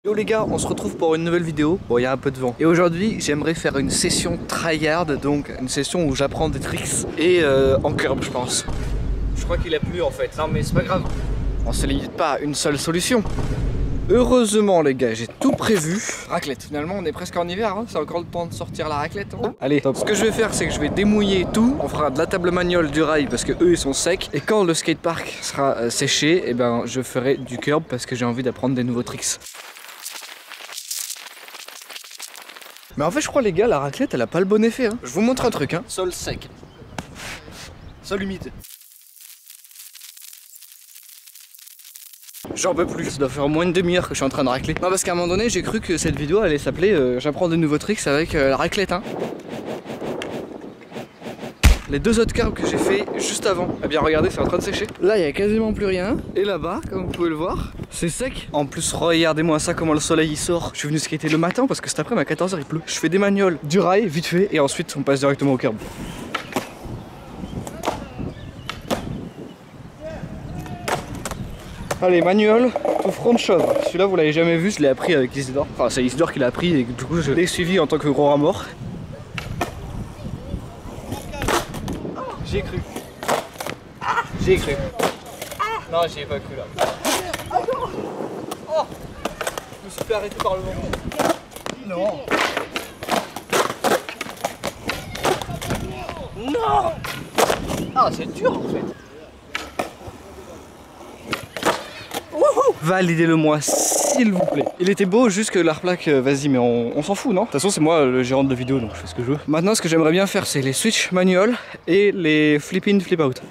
Yo les gars, on se retrouve pour une nouvelle vidéo. Bon, il y a un peu de vent. Et aujourd'hui, j'aimerais faire une session tryhard, donc une session où j'apprends des tricks et en curb, je pense. Je crois qu'il a plu en fait. Non mais c'est pas grave. On se limite pas à une seule solution. Heureusement les gars, j'ai tout prévu. Raclette, finalement on est presque en hiver, hein. C'est encore le temps de sortir la raclette. Hein. Allez, top. Ce que je vais faire, c'est que je vais démouiller tout. On fera de la table manuelle, du rail parce que eux ils sont secs. Et quand le skatepark sera séché, et ben je ferai du curb parce que j'ai envie d'apprendre des nouveaux tricks. Mais en fait je crois les gars, la raclette elle a pas le bon effet hein. Je vous montre un truc hein. Sol sec. Sol humide. J'en peux plus, ça doit faire au moins une demi-heure que je suis en train de racler. Non parce qu'à un moment donné j'ai cru que cette vidéo allait s'appeler j'apprends de nouveaux tricks avec la raclette hein. Les deux autres curbs que j'ai fait juste avant, eh bien regardez c'est en train de sécher. Là il y a quasiment plus rien. Et là-bas comme vous pouvez le voir, c'est sec. En plus regardez-moi ça comment le soleil il sort. Je suis venu skater le matin parce que cet après-midi à 14h il pleut. Je fais des magnoles, du rail vite fait et ensuite on passe directement au curb. Allez, manuel, tout front de chauve. Celui-là, vous l'avez jamais vu, je l'ai appris avec Isidore. Enfin, c'est Isidore qui l'a appris et du coup, je l'ai suivi en tant que gros rat mort. J'y ai cru. J'y ai cru. Non, j'y ai pas cru là. Oh, je me suis fait arrêter par le vent. Non. Non. Ah, c'est dur en fait. Validez-le moi s'il vous plaît. Il était beau, juste que l'art plaque, vas-y mais on s'en fout non? De toute façon c'est moi le gérant de la vidéo donc je fais ce que je veux. Maintenant ce que j'aimerais bien faire c'est les switch manual et les flip in flip out.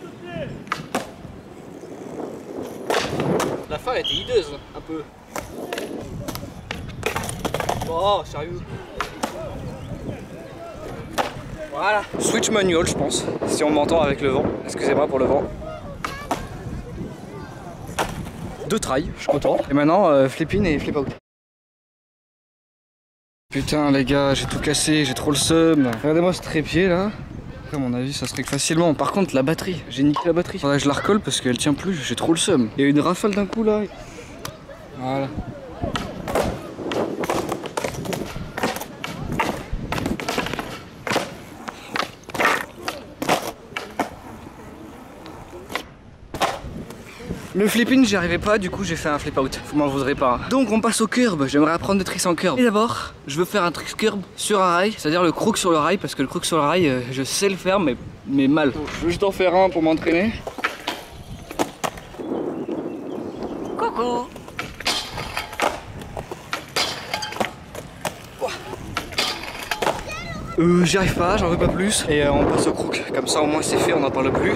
La fin elle était hideuse un peu. Oh sérieux. Voilà. Switch manual je pense, si on m'entend avec le vent. Excusez-moi pour le vent. 2 try, je suis content. Et maintenant, flip in et flip out. Putain les gars, j'ai tout cassé, j'ai trop le seum. Regardez-moi ce trépied là. Après à mon avis ça se règle facilement. Par contre la batterie, j'ai niqué la batterie. Faudrait que je la recolle parce qu'elle tient plus, j'ai trop le seum. Il y a une rafale d'un coup là. Voilà. Le flip-in j'y arrivais pas, du coup j'ai fait un flip-out, vous m'en voudrez pas. Donc on passe au curb, j'aimerais apprendre des tricks en curb. Et d'abord, je veux faire un trick curb sur un rail, c'est-à-dire le crook sur le rail, parce que le crook sur le rail, je sais le faire mais mal. Je veux juste en faire un pour m'entraîner. Coucou. J'y arrive pas, j'en veux pas plus. Et on passe au crook, comme ça au moins c'est fait, on n'en parle plus.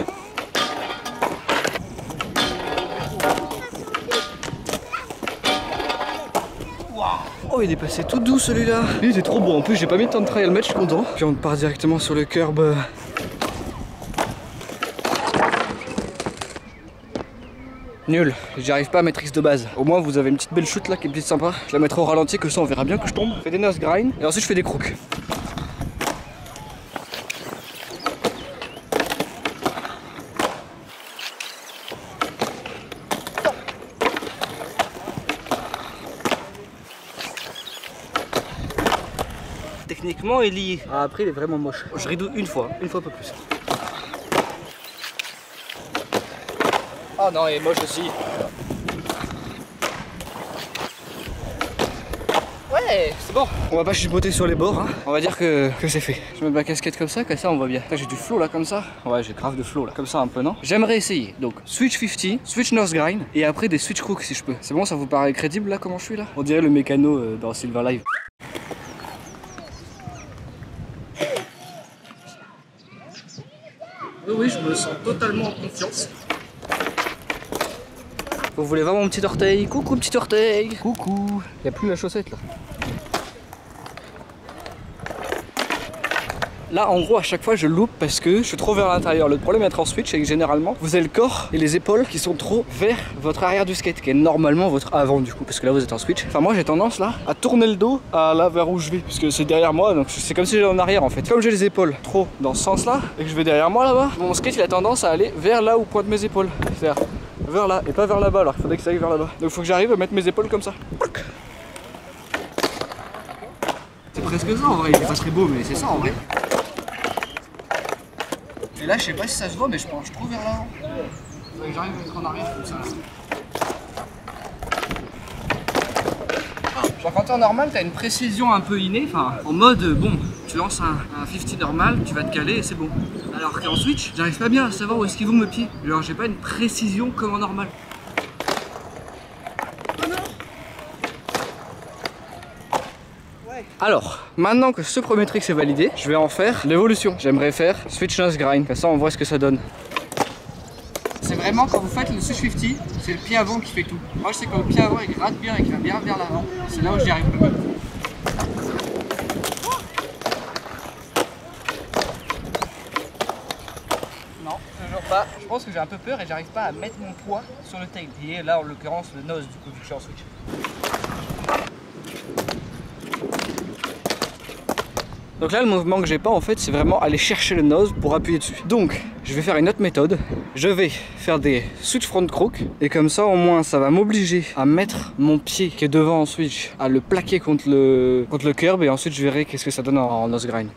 Oh il est passé tout doux celui-là. Il était trop beau en plus, j'ai pas mis le temps de travailler à le mettre, je suis content. Puis on part directement sur le curb. Nul, j'y arrive pas à maîtrise de base. Au moins vous avez une petite belle chute là qui est petite sympa. Je la mettrai au ralenti que ça on verra bien que je tombe. Je fais des nose grind et ensuite je fais des crooks. Techniquement il y est. Ah, après il est vraiment moche. Je rideau une fois pas plus. Oh non il est moche aussi. Ouais c'est bon. On va pas chipoter sur les bords hein. On va dire que c'est fait. Je mets ma casquette comme ça on voit bien. J'ai du flow là comme ça. Ouais j'ai grave de flow là. Comme ça un peu non. J'aimerais essayer. Donc switch 50, switch nose grind et après des switch crooks si je peux. C'est bon ça vous paraît crédible là comment je suis là? On dirait le mécano dans Silver Live. Oui, je me sens totalement en confiance. Vous voulez voir mon petit orteil? Coucou petit orteil. Coucou. Il n'y a plus la chaussette là. Là en gros à chaque fois je loupe parce que je suis trop vers l'intérieur. Le problème d'être en switch c'est que généralement vous avez le corps et les épaules qui sont trop vers votre arrière du skate qui est normalement votre avant du coup parce que là vous êtes en switch. Enfin moi j'ai tendance là à tourner le dos à là vers où je vais puisque c'est derrière moi donc c'est comme si j'étais en arrière en fait. Comme j'ai les épaules trop dans ce sens là et que je vais derrière moi là-bas, mon skate il a tendance à aller vers là où pointent mes épaules. C'est-à-dire vers là et pas vers là-bas alors qu'il faudrait que ça aille vers là-bas. Donc il faut que j'arrive à mettre mes épaules comme ça. C'est presque ça en vrai, il est pas très beau mais c'est ça en vrai. Et là je sais pas si ça se voit mais je penche trop vers l'avant. J'arrive à être en arrière comme ça là. Genre quand t'es en normal, t'as une précision un peu innée, enfin en mode bon, tu lances un 50 normal, tu vas te caler et c'est bon. Alors qu'en switch, j'arrive pas bien à savoir où est-ce qu'ils vont mes pieds. Genre j'ai pas une précision comme en normal. Alors, maintenant que ce premier trick est validé, je vais en faire l'évolution. J'aimerais faire switch nose grind, comme ça on voit ce que ça donne. C'est vraiment quand vous faites le switch 50, c'est le pied avant qui fait tout. Moi je sais quand le pied avant il gratte bien et qu'il va bien vers l'avant, c'est là où j'y arrive le mieux. Non, toujours pas. Je pense que j'ai un peu peur et j'arrive pas à mettre mon poids sur le tail. Et là en l'occurrence le nose du coup vu que je suis en switch. Donc là le mouvement que j'ai pas en fait c'est vraiment aller chercher le nose pour appuyer dessus. Donc je vais faire une autre méthode. Je vais faire des switch front crook et comme ça au moins ça va m'obliger à mettre mon pied qui est devant en switch, à le plaquer contre le curb et ensuite je verrai qu'est-ce que ça donne en nose grind.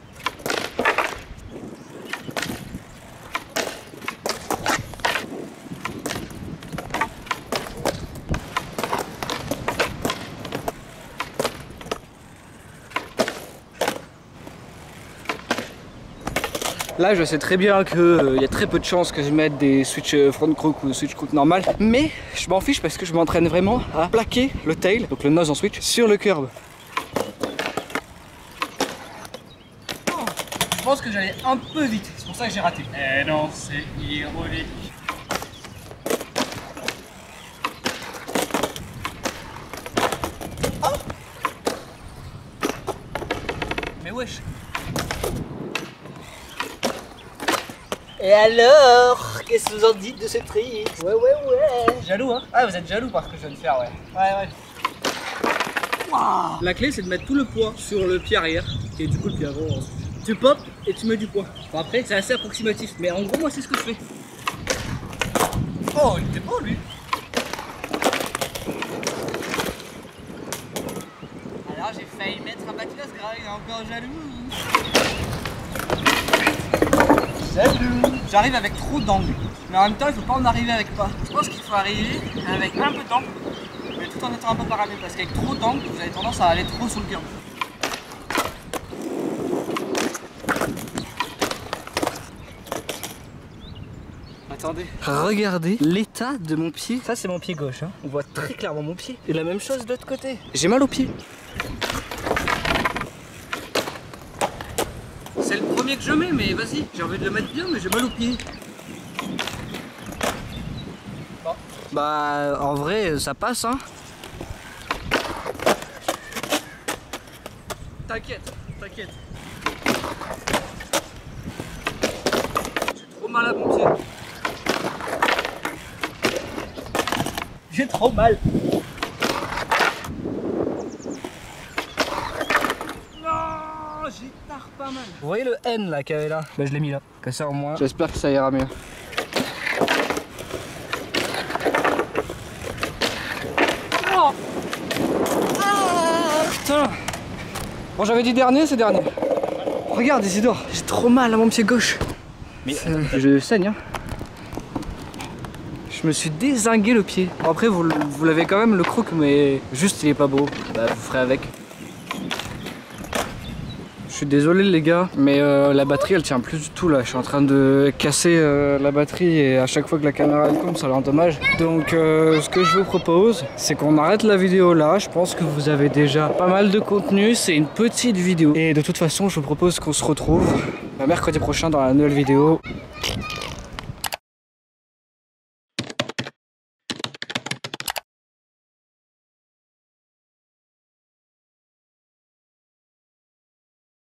Là je sais très bien qu'il y a très peu de chances que je mette des switch front crook ou switch crook normal, mais je m'en fiche parce que je m'entraîne vraiment à plaquer le tail, donc le nose en switch, sur le curb. Oh, je pense que j'allais un peu vite, c'est pour ça que j'ai raté. Eh non, c'est ironique. Oh, mais wesh. Et alors, qu'est-ce que vous en dites de ce trick? Ouais. Jaloux hein? Ah vous êtes jaloux par ce que je viens de faire, ouais. Ouais. Wow. La clé c'est de mettre tout le poids sur le pied arrière, qui est du coup le pied avant. Tu pop et tu mets du poids. Bon, après c'est assez approximatif, mais en gros moi c'est ce que je fais. Oh il était beau lui. Alors j'ai failli mettre un backlash grave, il est encore jaloux. Salut. J'arrive avec trop d'angle, mais en même temps il faut pas en arriver avec pas. Je pense qu'il faut arriver avec un peu d'angle, mais tout en étant un peu parallèle, parce qu'avec trop d'angle, vous avez tendance à aller trop sur le curb. Attendez, regardez l'état de mon pied. Ça c'est mon pied gauche, hein. On voit très clairement mon pied. Et la même chose de l'autre côté. J'ai mal au pied. C'est le premier que je mets, mais vas-y, j'ai envie de le mettre bien, mais j'ai mal aux pieds. Bon. Bah, en vrai, ça passe, hein. T'inquiète. J'ai trop mal à mon pied. J'ai trop mal. J'ai tard pas mal. Vous voyez le N là qu'il y avait là? Bah je l'ai mis là. Comme ça au moins. J'espère que ça ira mieux. Oh putain. Bon j'avais dit dernier, c'est dernier. Regarde Isidore, j'ai trop mal à mon pied gauche. Mais je saigne hein. Je me suis dézingué le pied. Bon, après vous l'avez quand même le crook mais juste il est pas beau. Bah vous ferez avec. Je suis désolé les gars, mais la batterie elle tient plus du tout là. Je suis en train de casser la batterie et à chaque fois que la caméra elle tombe ça l'endommage. Donc ce que je vous propose, c'est qu'on arrête la vidéo là. Je pense que vous avez déjà pas mal de contenu. C'est une petite vidéo. Et de toute façon, je vous propose qu'on se retrouve mercredi prochain dans la nouvelle vidéo.